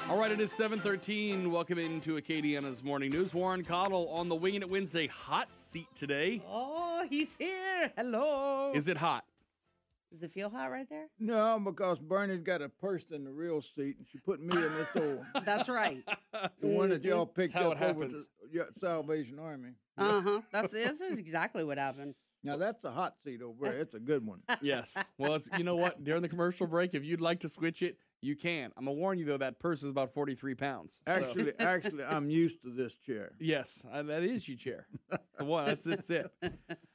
All right, it is 7:13. Welcome into Acadiana's Morning News. Warren Cottle on the Wingin' It Wednesday hot seat today. Oh, he's here. Hello. Is it hot? Does it feel hot right there? No, because Bernie's got a purse in the real seat, and she put me in this old. That's right. The one that y'all picked That's how up it over happens. the Salvation Army. Uh-huh. This is exactly what happened. Now, that's a hot seat over there. It's a good one. Yes. Well, it's, you know what? During the commercial break, if you'd like to switch it, you can. I'm going to warn you, though, that purse is about 43 pounds. So. Actually, I'm used to this chair. Yes, that is your chair. The one. That's it.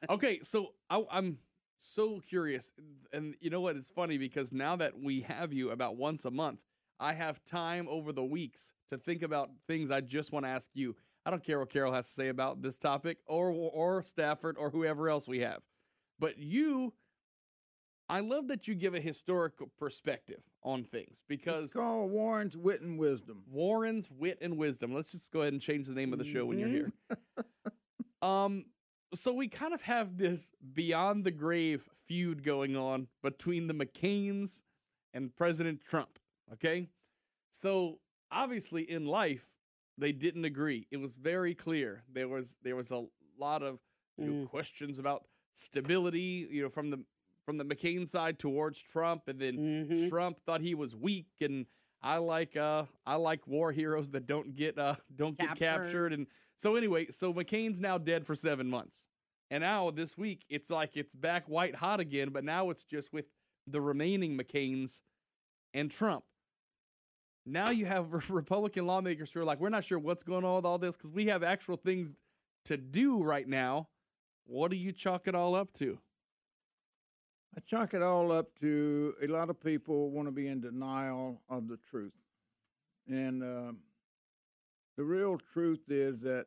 Okay, so I'm so curious. And you know what? It's funny because now that we have you about once a month, I have time over the weeks to think about things I just want to ask you. I don't care what Carol has to say about this topic or Stafford or whoever else we have. But I love that you give a historical perspective on things because it's called Warren's Wit and Wisdom. Warren's Wit and Wisdom. Let's just go ahead and change the name of the show when you're here. So we kind of have this beyond the grave feud going on between the McCains and President Trump. Okay. So obviously in life, they didn't agree. It was very clear. There was a lot of questions about stability, from the McCain side towards Trump, and then Trump thought he was weak. And I like war heroes that don't get captured. And so anyway, so McCain's now dead for 7 months, and now this week it's like it's back white hot again. But now it's just with the remaining McCains and Trump. Now you have Republican lawmakers who are like, we're not sure what's going on with all this because we have actual things to do right now. What do you chalk it all up to? I chalk it all up to a lot of people want to be in denial of the truth. And the real truth is that,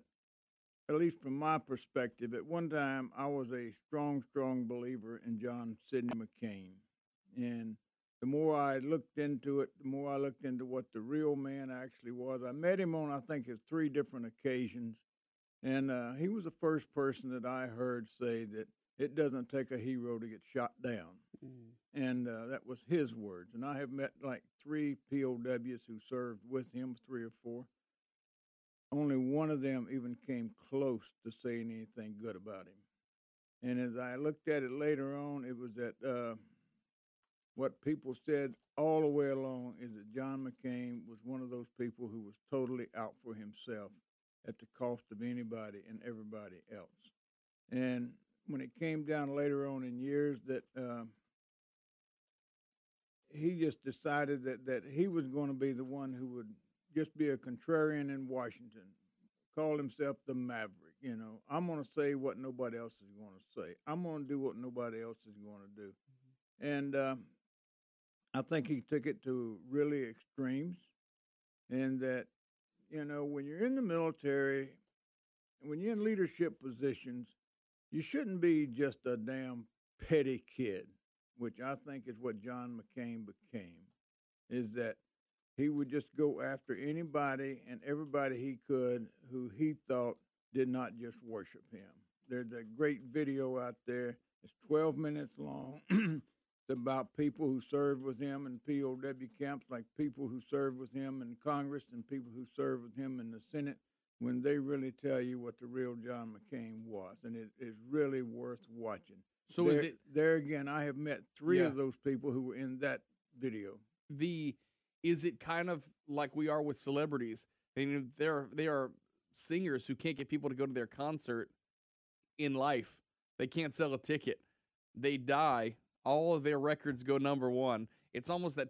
at least from my perspective, at one time I was a strong believer in John Sidney McCain. And the more I looked into it, the more I looked into what the real man actually was. I met him on, I think, 3 different occasions. And he was the first person that I heard say that it doesn't take a hero to get shot down. And that was his words. And I have met like 3 POWs who served with him, 3 or 4. Only one of them even came close to saying anything good about him. And as I looked at it later on, it was that what people said all the way along is that John McCain was one of those people who was totally out for himself at the cost of anybody and everybody else. And when it came down later on in years that he just decided that he was going to be the one who would just be a contrarian in Washington, call himself the Maverick. I'm going to say what nobody else is going to say. I'm going to do what nobody else is going to do. And I think he took it to really extremes, and that, when you're in the military, when you're in leadership positions, you shouldn't be just a damn petty kid, which I think is what John McCain became, is that he would just go after anybody and everybody he could who he thought did not just worship him. There's a great video out there. It's 12 minutes long. It's about people who served with him in POW camps, like people who served with him in Congress and people who served with him in the Senate, when they really tell you what the real John McCain was. And it is really worth watching. So there again, I have met 3 of those people who were in that video. Is it kind of like we are with celebrities? I mean, they are singers who can't get people to go to their concert in life. They can't sell a ticket. They die. All of their records go number 1. It's almost that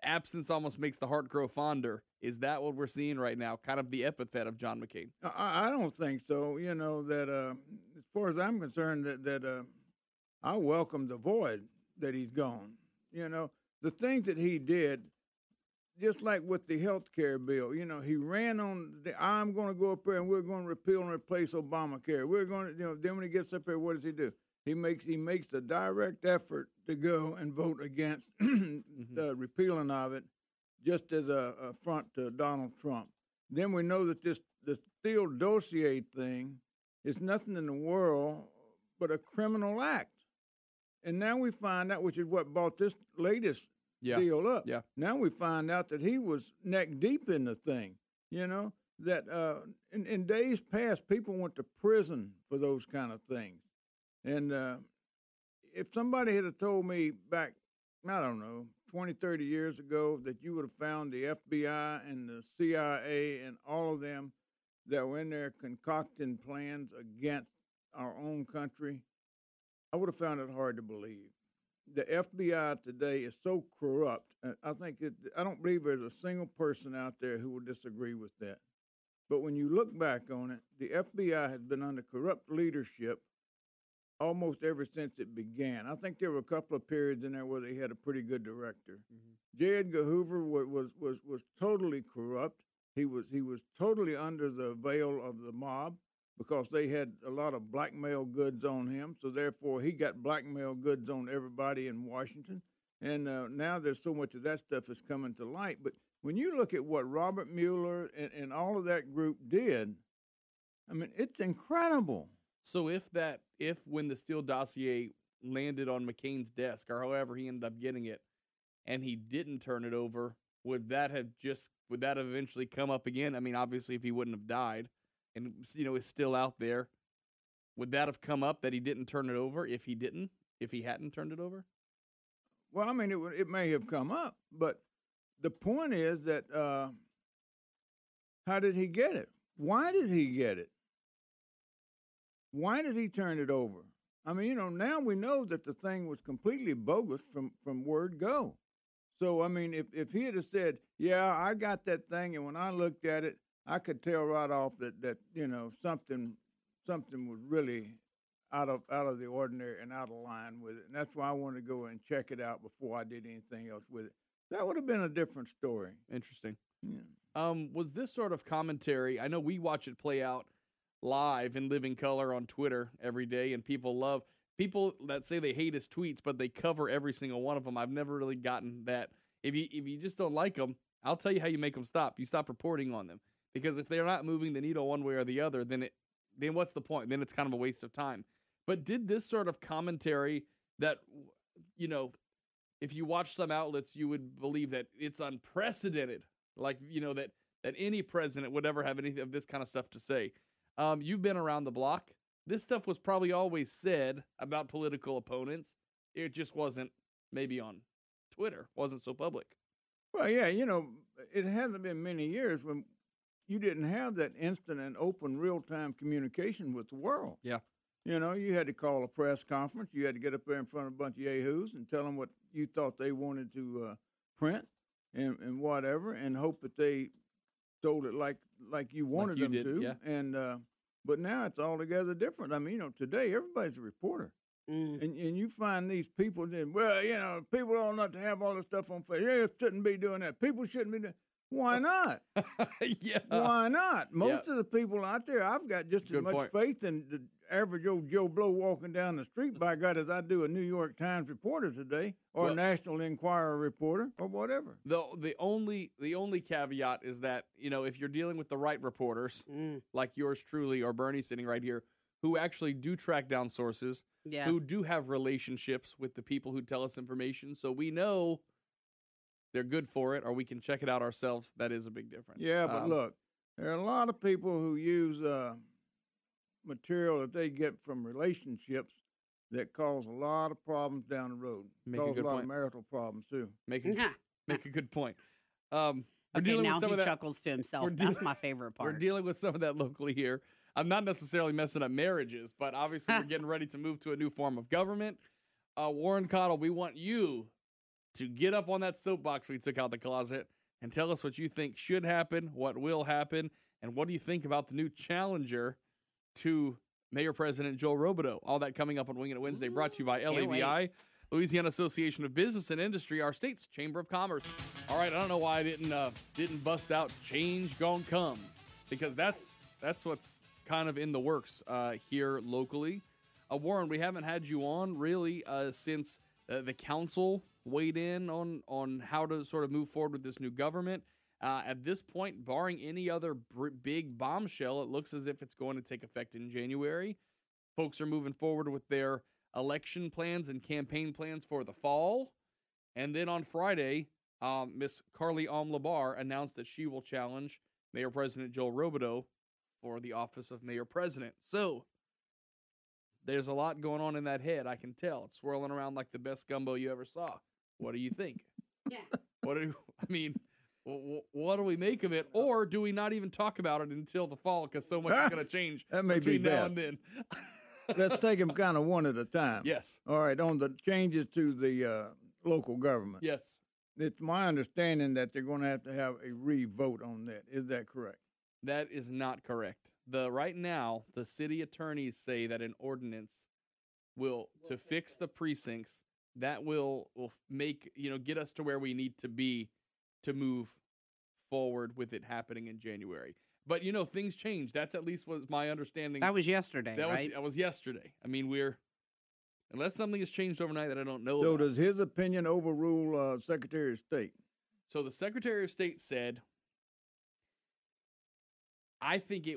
absence almost makes the heart grow fonder. Is that what we're seeing right now? Kind of the epithet of John McCain? I don't think so. That as far as I'm concerned, that I welcome the void that he's gone. The things that he did, just like with the health care bill, he ran on I'm going to go up there and we're going to repeal and replace Obamacare. We're going to, then when he gets up there, what does he do? He makes a direct effort to go and vote against the repealing of it, just as a front to Donald Trump. Then we know that the Steele dossier thing is nothing in the world but a criminal act. And now we find out, which is what brought this latest deal up. Yeah. Now we find out that he was neck deep in the thing. You know that in days past, people went to prison for those kind of things, and if somebody had told me back, I don't know, 20, 30 years ago that you would have found the FBI and the CIA and all of them that were in there concocting plans against our own country, I would have found it hard to believe. The FBI today is so corrupt. I don't believe there's a single person out there who will disagree with that. But when you look back on it, the FBI has been under corrupt leadership almost ever since it began. I think there were a couple of periods in there where they had a pretty good director. Mm-hmm. J. Edgar Hoover was totally corrupt. He was totally under the veil of the mob because they had a lot of blackmail goods on him. So therefore, he got blackmail goods on everybody in Washington. And now there's so much of that stuff is coming to light. But when you look at what Robert Mueller and all of that group did, I mean, it's incredible. So if when the Steele dossier landed on McCain's desk, or however he ended up getting it, and he didn't turn it over, would that have eventually come up again? I mean, obviously, if he wouldn't have died, and is still out there, would that have come up that he didn't turn it over if he hadn't turned it over? Well, I mean, it may have come up, but the point is that how did he get it? Why did he get it? Why did he turn it over? I mean, now we know that the thing was completely bogus from word go. So, I mean, if he had said, yeah, I got that thing, and when I looked at it, I could tell right off that something was really out of the ordinary and out of line with it. And that's why I wanted to go and check it out before I did anything else with it. That would have been a different story. Interesting. Yeah. Was this sort of commentary? I know we watch it play out live in living color on Twitter every day, and people that say they hate his tweets, but they cover every single one of them. I've never really gotten that. If you just don't like them, I'll tell you how you make them stop. You stop reporting on them, because if they're not moving the needle one way or the other, then what's the point? Then it's kind of a waste of time. But did this sort of commentary that, if you watch some outlets, you would believe that it's unprecedented, like, that any president would ever have any of this kind of stuff to say. You've been around the block. This stuff was probably always said about political opponents. It just wasn't maybe on Twitter, wasn't so public. Well, yeah, it hasn't been many years when you didn't have that instant and open real-time communication with the world. Yeah. You had to call a press conference. You had to get up there in front of a bunch of yahoos and tell them what you thought they wanted to print and whatever, and hope that they told it like you wanted them to. Yeah. And but now it's altogether different. I mean, today everybody's a reporter. Mm. And you find these people then, people don't have to have all this stuff on Facebook. Yeah, shouldn't be doing that. People shouldn't be doing. Why not? Yeah. Why not? Most of the people out there, I've got just as much faith in the average old Joe Blow walking down the street, by God, as I do a New York Times reporter today, or a National Enquirer reporter, or whatever. The only caveat is that, if you're dealing with the right reporters, like yours truly or Bernie sitting right here, who actually do track down sources, who do have relationships with the people who tell us information, so we know they're good for it, or we can check it out ourselves. That is a big difference. Yeah, but look, there are a lot of people who use material that they get from relationships that cause a lot of problems down the road. Cause a lot of marital problems too. Make a good point. We're dealing with some of that. Chuckles to himself. That's my favorite part. We're dealing with some of that locally here. I'm not necessarily messing up marriages, but obviously we're getting ready to move to a new form of government. Warren Cottle, we want you to get up on that soapbox we took out the closet and tell us what you think should happen, what will happen, and what do you think about the new challenger to Mayor President Joe Robideau. All that coming up on Wingin' It Wednesday, brought to you by LABI, Louisiana Association of Business and Industry, our state's Chamber of Commerce. All right, I don't know why I didn't bust out Change Gon' Come, because that's what's kind of in the works here locally. Warren, we haven't had you on really since the council weighed in on how to sort of move forward with this new government. At this point, barring any other big bombshell, it looks as if it's going to take effect in January. Folks are moving forward with their election plans and campaign plans for the fall. And then on Friday, Miss Carly Labar announced that she will challenge Mayor President Joe Robideau for the office of Mayor President. So there's a lot going on in that head. I can tell. It's swirling around like the best gumbo you ever saw. What do you think? Yeah. What do we make of it? Or do we not even talk about it until the fall because so much is going to change that may between be now best. and then? Let's take them kind of one at a time. Yes. All right, on the changes to the local government. Yes. It's my understanding that they're going to have a re-vote on that. Is that correct? That is not correct. Right now, the city attorneys say that an ordinance will to fix the precincts that will make get us to where we need to be to move forward with it happening in January. But things change. That's at least was my understanding. That was yesterday, right? That was yesterday. I mean, unless something has changed overnight that I don't know. So about. Does his opinion overrule Secretary of State? So the Secretary of State said, I think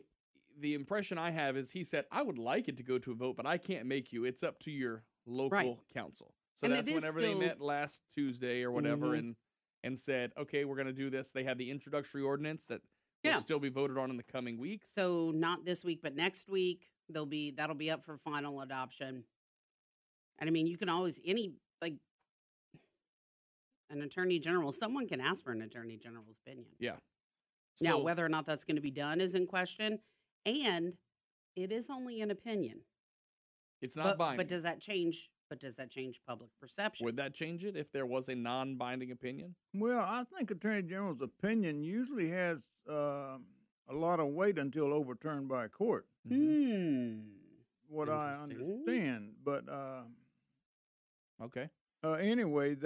the impression I have is he said, I would like it to go to a vote, but I can't make you. It's up to your local council. So that's whenever they met last Tuesday or whatever and said, okay, we're going to do this. They had the introductory ordinance that will still be voted on in the coming weeks. So not this week, but next week, that'll be up for final adoption. And I mean, you can always, an attorney general, someone can ask for an attorney general's opinion. Yeah. Now, whether or not that's going to be done is in question. And it is only an opinion. It's not binding. But does that change public perception? Would that change it if there was a non-binding opinion? Well, I think Attorney General's opinion usually has a lot of weight until overturned by a court. What I understand. But okay. Anyway,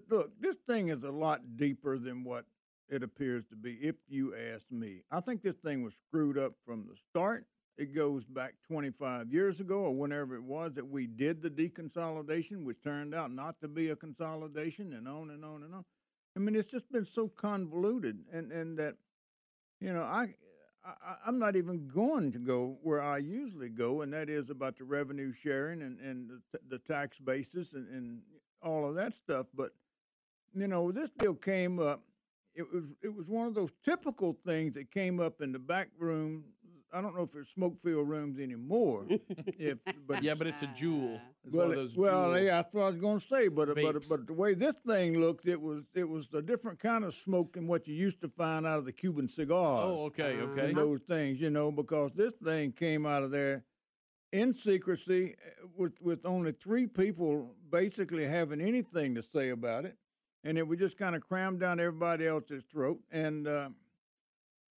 look, this thing is a lot deeper than what it appears to be, if you ask me. I think this thing was screwed up from the start. It goes back 25 years ago or whenever it was that we did the deconsolidation, which turned out not to be a consolidation, and on and on and on. I mean, it's just been so convoluted, and that, I'm not even going to go where I usually go, and that is about the revenue sharing and the tax basis and all of that stuff. But, this bill came up. It was one of those typical things that came up in the back room. I don't know if it's smoke-filled rooms anymore. But it's a jewel. It's one of those that's what I was going to say. But the way this thing looked, it was a different kind of smoke than what you used to find out of the Cuban cigars. Oh, okay. And those things, because this thing came out of there in secrecy with only 3 people basically having anything to say about it. And it was just kind of crammed down everybody else's throat, and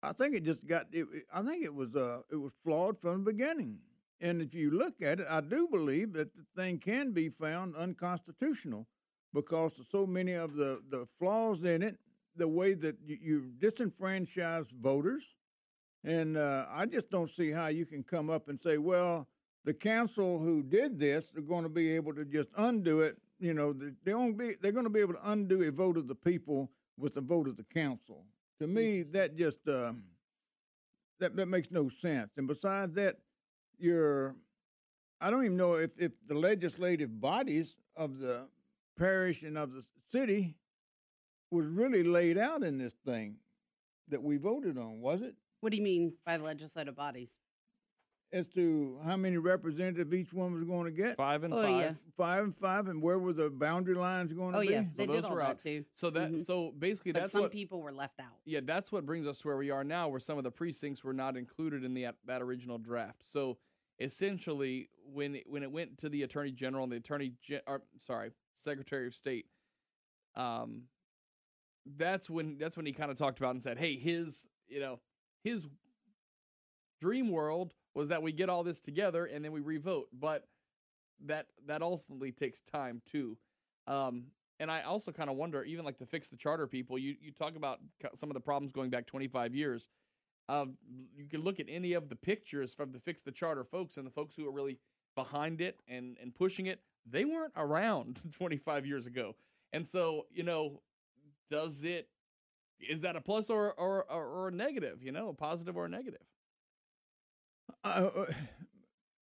I think it just got. I think it was flawed from the beginning. And if you look at it, I do believe that the thing can be found unconstitutional because of so many of the flaws in it, the way that you disenfranchise voters, and I just don't see how you can come up and say, well, the council who did this are going to be able to just undo it. They're going to be able to undo a vote of the people with a vote of the council. To me, that just that makes no sense. And besides that, I don't even know if the legislative bodies of the parish and of the city was really laid out in this thing that we voted on, was it? What do you mean by legislative bodies? As to how many representatives each one was going to get? 5 and 5. Yeah. 5 and 5, and where were the boundary lines going to be? Oh, yeah, they so did those all were that out too. So so basically, but that's some what people were left out. Yeah, that's what brings us to where we are now, where some of the precincts were not included in that original draft. So essentially, when it went to the Attorney General and the Secretary of State, that's when he kind of talked about and said, hey, his dream world was that we get all this together and then we revote, but that ultimately takes time too. And I also kind of wonder, even like to fix the charter people, you talk about some of the problems going back 25 years. You can look at any of the pictures from the Fix the Charter folks, and the folks who are really behind it and pushing it, they weren't around 25 years ago. And so, is that a plus or a negative, a positive or a negative?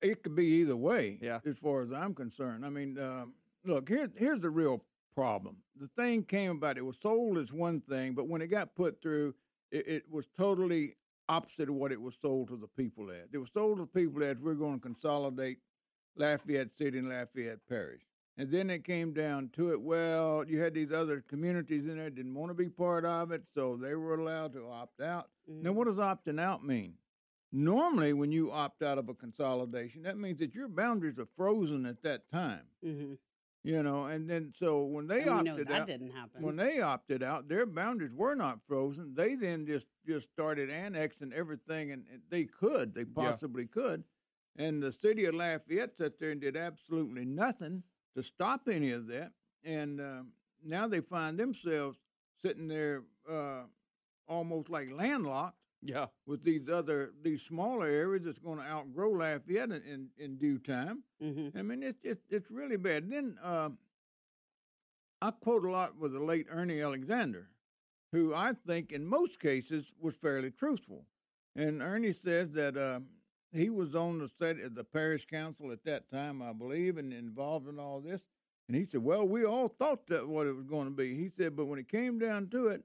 It could be either way, yeah, as far as I'm concerned. I mean, look, here's the real problem. The thing came about, it was sold as one thing, but when it got put through, it was totally opposite of what it was sold to the people as. It was sold to the people as we're going to consolidate Lafayette City and Lafayette Parish. And then it came down to it, well, you had these other communities in there that didn't want to be part of it, so they were allowed to opt out. Now, what does opting out mean? Normally, when you opt out of a consolidation, that means that your boundaries are frozen at that time. You know, and then so when they opted that out, didn't happen. when they opted out, their boundaries were not frozen. They then just started annexing everything, and they possibly could. And the city of Lafayette sat there and did absolutely nothing to stop any of that. And now they find themselves sitting there almost like landlocked. Yeah. With these smaller areas that's going to outgrow Lafayette in due time. I mean, it's really bad. Then I quote a lot with the late Ernie Alexander, who I think in most cases was fairly truthful. And Ernie says that he was on the parish council at that time, I believe, and involved in all this. And he said, well, we all thought that what it was going to be. He said, but when it came down to it,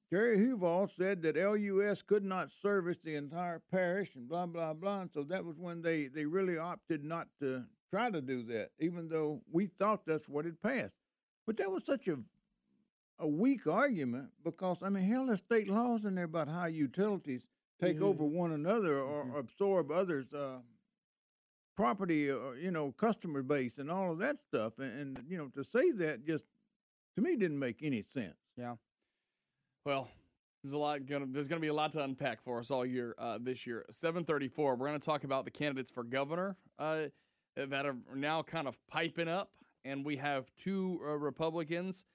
Terry Huval said that LUS could not service the entire parish and blah, blah, blah. And so that was when they really opted not to try to do that, even though we thought that's what had passed. But that was such a weak argument because, I mean, hell, there's state laws in there about how utilities take over one another or absorb others' property or, customer base and all of that stuff. And to say that just, to me, didn't make any sense. Yeah. Well, there's gonna be a lot to unpack for us all year this year. 7:34. We're gonna talk about the candidates for governor that are now kind of piping up, and we have two Republicans.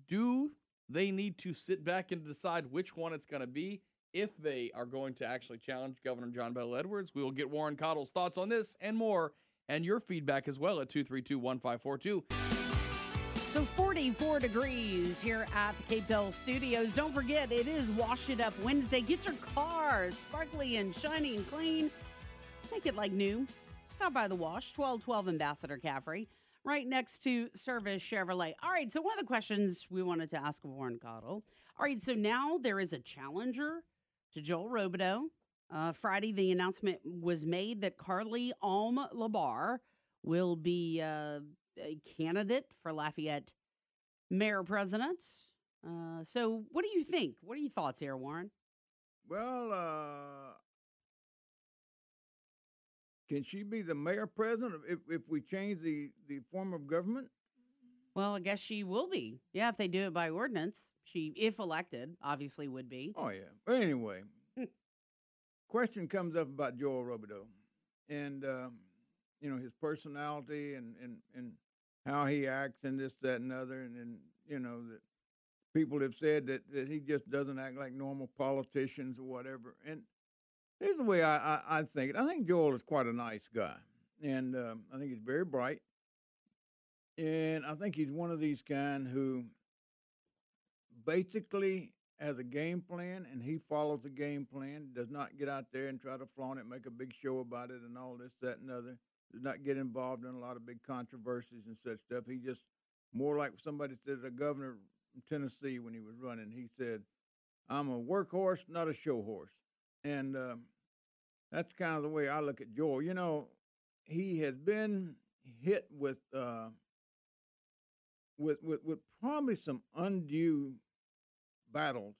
Do they need to sit back and decide which one it's gonna be if they are going to actually challenge Governor John Bel Edwards? We will get Warren Cottle's thoughts on this and more, and your feedback as well at 232-1542. So 44 degrees here at the Cape Bell Studios. Don't forget, it is Wash It Up Wednesday. Get your car sparkly and shiny and clean. Make it like new. Stop by the wash, 1212 Ambassador Caffrey, right next to Service Chevrolet. All right, so one of the questions we wanted to ask of Warren Cottle. All right, so now there is a challenger to Joel Robideau. Friday, the announcement was made that Carly Labar will be a candidate for Lafayette mayor president. So what do you think? What are your thoughts here, Warren? Well, can she be the mayor president if we change the form of government? Well, I guess she will be. Yeah, if they do it by ordinance. She, if elected, obviously would be. Oh, yeah. But anyway, question comes up about Joel Robideau and, his personality and how he acts and this, that, and other. And that people have said that he just doesn't act like normal politicians or whatever. And here's the way I think it. I think Joel is quite a nice guy. And I think he's very bright. And I think he's one of these kind who basically has a game plan, and he follows the game plan, does not get out there and try to flaunt it, make a big show about it and all this, that, and other. Does not get involved in a lot of big controversies and such stuff. He just, more like somebody said, a governor from Tennessee when he was running, he said, I'm a workhorse, not a show horse. And that's kind of the way I look at Joel. He has been hit with probably some undue battles.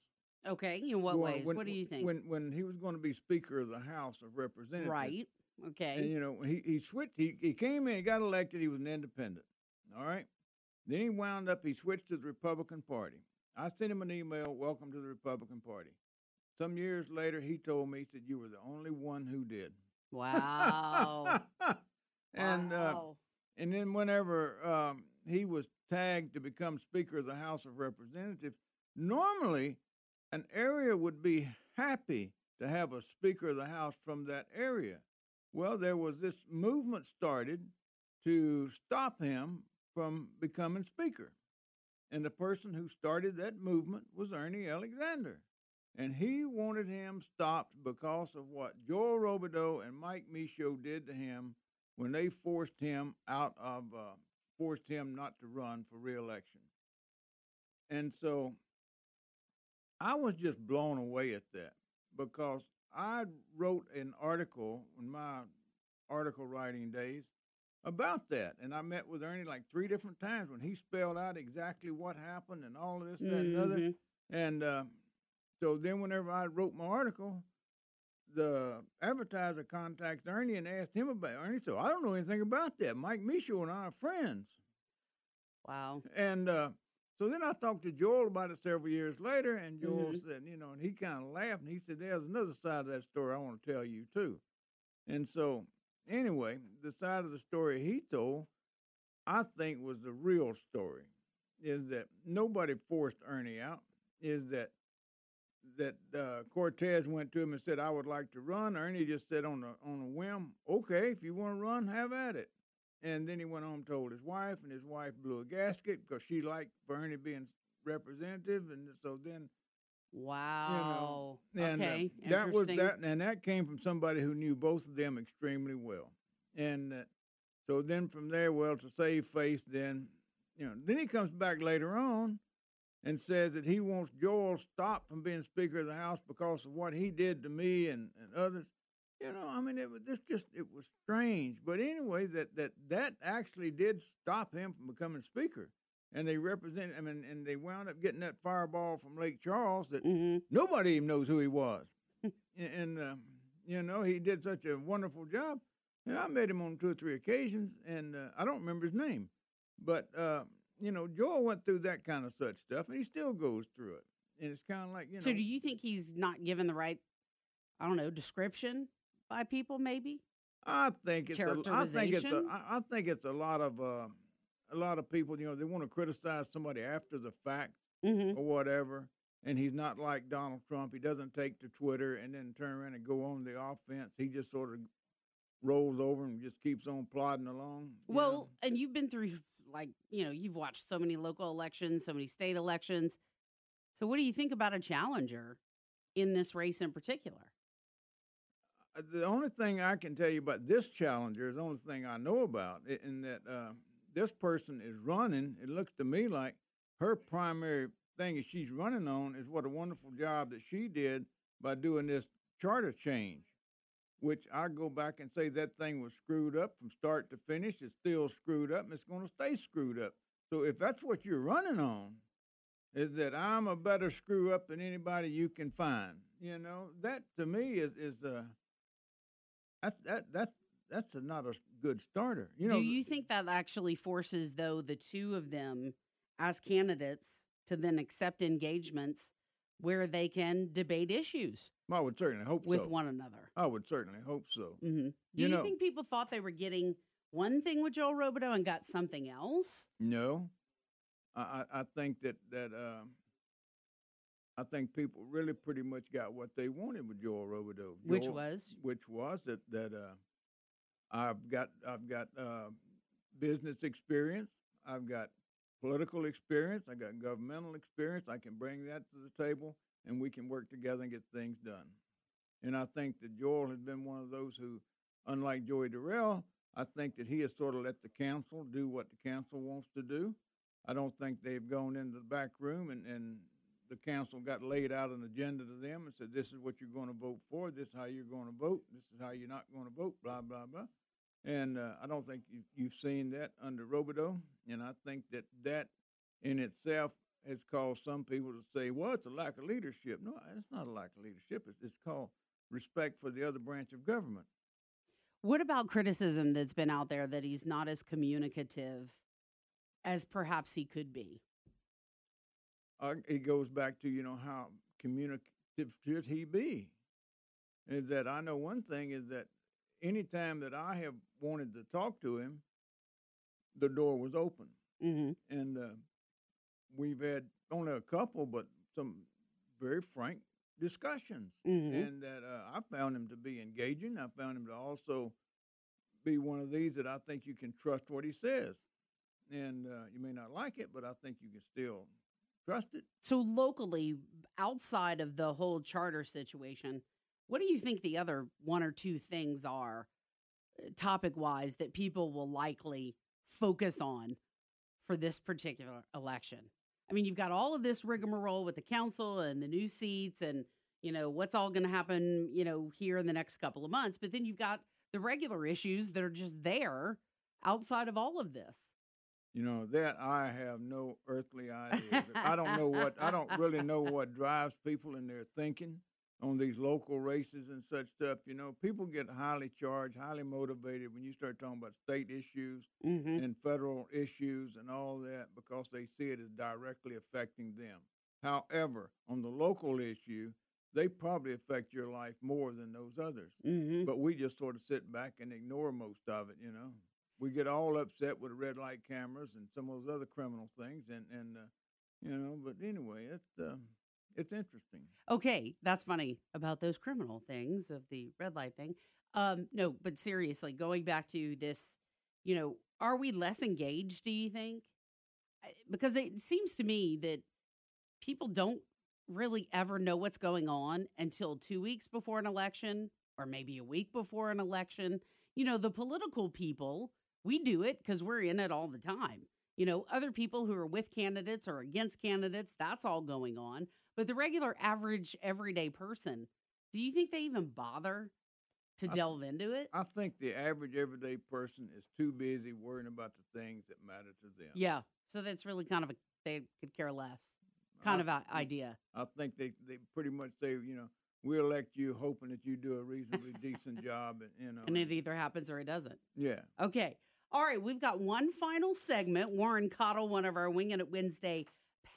Okay, in what ways? What do you think? When he was going to be Speaker of the House of Representatives. Right. Okay. And, he switched. He came in, he got elected, he was an independent. All right? Then he wound up, he switched to the Republican Party. I sent him an email, welcome to the Republican Party. Some years later, he told me, he said, you were the only one who did. Wow. And wow. And then whenever he was tagged to become Speaker of the House of Representatives, normally an area would be happy to have a Speaker of the House from that area. Well, there was this movement started to stop him from becoming Speaker. And the person who started that movement was Ernie Alexander. And he wanted him stopped because of what Joel Robideau and Mike Michaud did to him when they forced him out of forced him not to run for re-election. And so I was just blown away at that because I wrote an article in my article writing days about that. And I met with Ernie like 3 different times when he spelled out exactly what happened and all of this, that, and other. And so then whenever I wrote my article, the advertiser contacted Ernie and asked him about it. Ernie said, I don't know anything about that. Mike Michaud and I are friends. Wow. And so then I talked to Joel about it several years later, and Joel said, and he kind of laughed, and he said, there's another side of that story I want to tell you, too. And so, anyway, the side of the story he told, I think was the real story, is that nobody forced Ernie out, is that Cortez went to him and said, I would like to run. Ernie just said on a whim, okay, if you want to run, have at it. And then he went home and told his wife, and his wife blew a gasket because she liked Ernie being representative. And so then, wow. And okay, that was that, and that came from somebody who knew both of them extremely well. And so then from there, well, to save face, then he comes back later on and says that he wants Joel stopped from being Speaker of the House because of what he did to me and others. It was strange. But anyway, that actually did stop him from becoming Speaker. And they and they wound up getting that fireball from Lake Charles that nobody even knows who he was. And he did such a wonderful job. And I met him on 2 or 3 occasions, and I don't remember his name. But, Joel went through that kind of such stuff, and he still goes through it. And it's kind of like, So do you think he's not given the right, description by people, maybe? I think it's a lot of people, they want to criticize somebody after the fact or whatever. And he's not like Donald Trump. He doesn't take to Twitter and then turn around and go on the offense. He just sort of rolls over and just keeps on plodding along. Well, and you've been through, you've watched so many local elections, so many state elections. So what do you think about a challenger in this race in particular? The only thing I can tell you about this challenger is the only thing I know about, in that this person is running. It looks to me like her primary thing that she's running on is what a wonderful job that she did by doing this charter change, which I go back and say that thing was screwed up from start to finish. It's still screwed up, and it's going to stay screwed up. So if that's what you're running on, is that I'm a better screw up than anybody you can find. That to me is that's not a good starter. Do you think that actually forces, though, the two of them as candidates to then accept engagements where they can debate issues? I would certainly hope with so. one another. I would certainly hope so. Mm-hmm. Do you think people thought they were getting one thing with Joel Robideau and got something else? No, I think that I think people really pretty much got what they wanted with Joel Robideau. Which was that I've got business experience. I've got political experience. I got governmental experience. I can bring that to the table, and we can work together and get things done. And I think that Joel has been one of those who, unlike Joey Durrell, I think that he has sort of let the council do what the council wants to do. I don't think they've gone into the back room and the council got laid out an agenda to them and said, this is what you're going to vote for, this is how you're going to vote, this is how you're not going to vote, blah, blah, blah. And I don't think you've seen that under Robideau. And I think that in itself has caused some people to say, well, it's a lack of leadership. No, it's not a lack of leadership. It's called respect for the other branch of government. What about criticism that's been out there that he's not as communicative as perhaps he could be? It goes back to, how communicative should he be? Is that I know one thing is that any time that I have wanted to talk to him, the door was open. Mm-hmm. And we've had only a couple, but some very frank discussions. Mm-hmm. And that I found him to be engaging. I found him to also be one of these that I think you can trust what he says. And you may not like it, but I think you can still trust it. So locally, outside of the whole charter situation, what do you think the other 1 or 2 things are, topic-wise, that people will likely focus on for this particular election. I mean, you've got all of this rigmarole with the council and the new seats and, what's all going to happen, here in the next couple of months. But then you've got the regular issues that are just there outside of all of this. That I have no earthly idea. I don't really know what drives people in their thinking on these local races and such stuff. People get highly charged, highly motivated when you start talking about state issues and federal issues and all that because they see it as directly affecting them. However, on the local issue, they probably affect your life more than those others. But we just sort of sit back and ignore most of it, We get all upset with the red light cameras and some of those other criminal things, but anyway, it's interesting. Okay, that's funny about those criminal things of the red light thing. No, but seriously, going back to this, are we less engaged, do you think? Because it seems to me that people don't really ever know what's going on until 2 weeks before an election or maybe a week before an election. The political people, we do it because we're in it all the time. Other people who are with candidates or against candidates, that's all going on. But the regular, average, everyday person, do you think they even bother to delve into it? I think the average, everyday person is too busy worrying about the things that matter to them. Yeah. So that's really kind of they could care less kind of idea. I think they pretty much say, we elect you hoping that you do a reasonably decent job. And it either happens or it doesn't. Yeah. Okay. All right. We've got one final segment. Warren Cottle, one of our Wingin' It Wednesday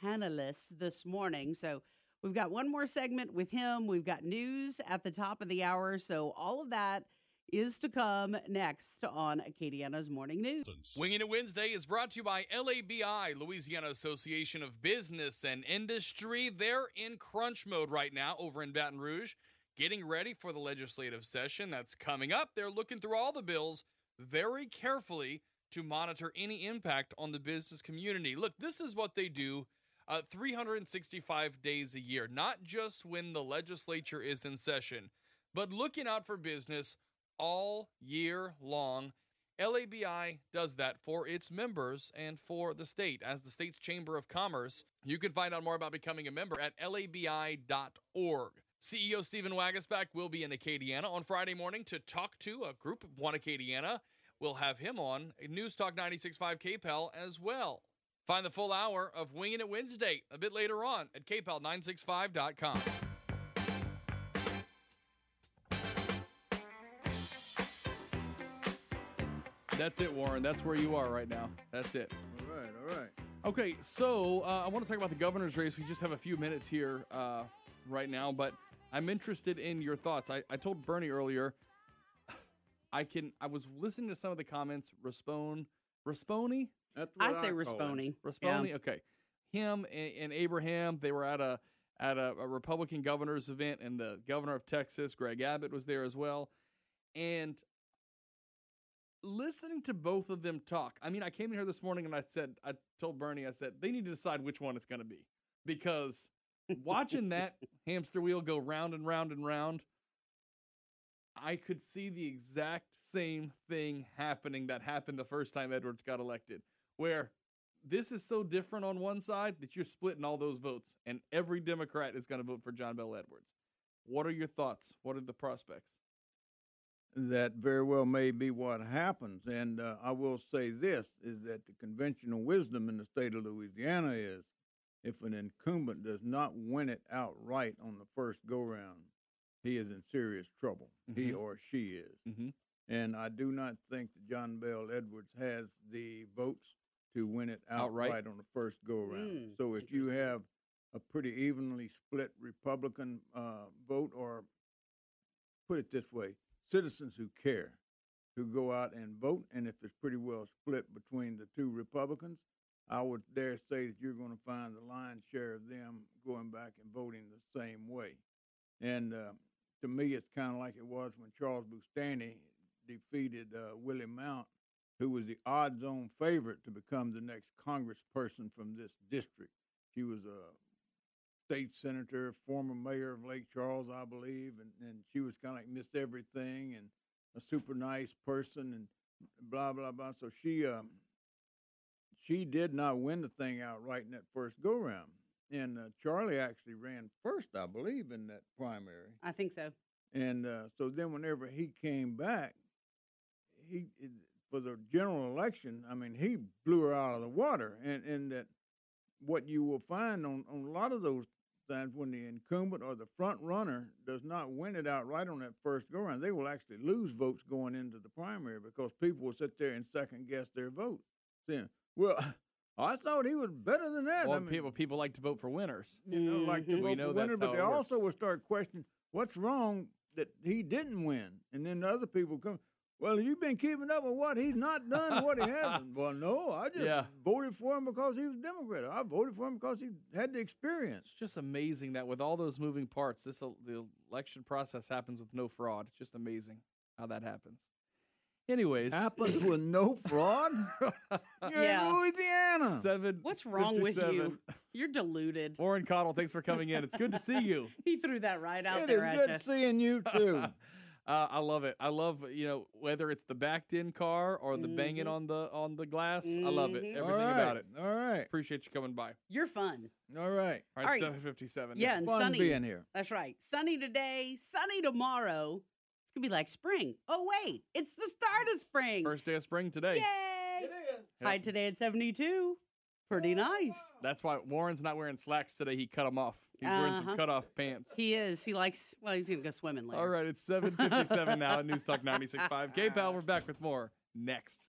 panelists this morning. So we've got one more segment with him. We've got news at the top of the hour. So all of that is to come next on Acadiana's Morning News. Wingin' It Wednesday is brought to you by LABI, Louisiana Association of Business and Industry. They're in crunch mode right now over in Baton Rouge, getting ready for the legislative session that's coming up. They're looking through all the bills very carefully to monitor any impact on the business community. Look, this is what they do 365 days a year, not just when the legislature is in session, but looking out for business all year long. LABI does that for its members and for the state. As the state's Chamber of Commerce, you can find out more about becoming a member at labi.org. CEO Stephen Wagasback will be in Acadiana on Friday morning to talk to a group of One Acadiana. We'll have him on News Talk 96.5 KPEL as well. Find the full hour of Wingin' It Wednesday a bit later on at kpel965.com. That's it, Warren. That's where you are right now. That's it. All right. Okay, so I want to talk about the governor's race. We just have a few minutes here right now, but I'm interested in your thoughts. I told Bernie earlier, I was listening to some of the comments. Rasponi? That's what I say Rasponi. Rasponi, yeah. Okay. Him and Abraham, they were at a Republican governor's event, and the governor of Texas, Greg Abbott, was there as well. And listening to both of them talk, I mean, I came in here this morning and I told Bernie, I said, they need to decide which one it's going to be. Because watching that hamster wheel go round and round and round, I could see the exact same thing happening that happened the first time Edwards got elected, where this is so different on one side that you're splitting all those votes, and every Democrat is going to vote for John Bel Edwards. What are your thoughts? What are the prospects? That very well may be what happens. And I will say this, is that the conventional wisdom in the state of Louisiana is if an incumbent does not win it outright on the first go-round, he is in serious trouble. Mm-hmm. He or she is. Mm-hmm. And I do not think that John Bel Edwards has the votes to win it outright on the first go-round. So if you have a pretty evenly split Republican vote, or put it this way, citizens who care, who go out and vote, and if it's pretty well split between the two Republicans, I would dare say that you're going to find the lion's share of them going back and voting the same way. And to me, it's kind of like it was when Charles Bustani defeated Willie Mount, who was the odds-on favorite to become the next congressperson from this district. She was a state senator, former mayor of Lake Charles, I believe, and she was kind of like Miss Everything and a super nice person and blah, blah, blah. So she she did not win the thing outright in that first go round. And Charlie actually ran first, I believe, in that primary. I think so. And so then whenever he came back, for the general election, I mean, he blew her out of the water. And that what you will find on a lot of those times when the incumbent or the front runner does not win it outright on that first go round, they will actually lose votes going into the primary because people will sit there and second guess their vote, saying, "Well, I thought he was better than that." Well, I mean, people like to vote for winners. you know, like to We vote know for that's winner, but how they it works. also will start questioning what's wrong that he didn't win, and then the other people come. Well, you've been keeping up with what he's not done and what he hasn't. Well, no, I just voted for him because he was a Democrat. I voted for him because he had the experience. It's just amazing that with all those moving parts, the election process happens with no fraud. It's just amazing how that happens. Anyways. Happens with no fraud? You're in Louisiana. 7:57. What's wrong with you? You're deluded. Warren Cottle, thanks for coming in. It's good to see you. He threw that right out It there is at good you. seeing you, too. I love it. I love, whether it's the backed-in car or the banging on the glass. I love it. Everything about it. All right. Appreciate you coming by. You're fun. All right. All right, 7:57. Yeah, and Fun sunny. being here. That's right. Sunny today, sunny tomorrow. It's going to be like spring. Oh, wait. It's the start of spring. First day of spring today. Yay. It is. High today at 72. Pretty nice. That's why Warren's not wearing slacks today. He cut them off. He's wearing some cut-off pants. He is. He likes, well, he's going to go swimming later. All right, it's 7:57 now at News Talk 96.5. K-Pal, we're back with more next.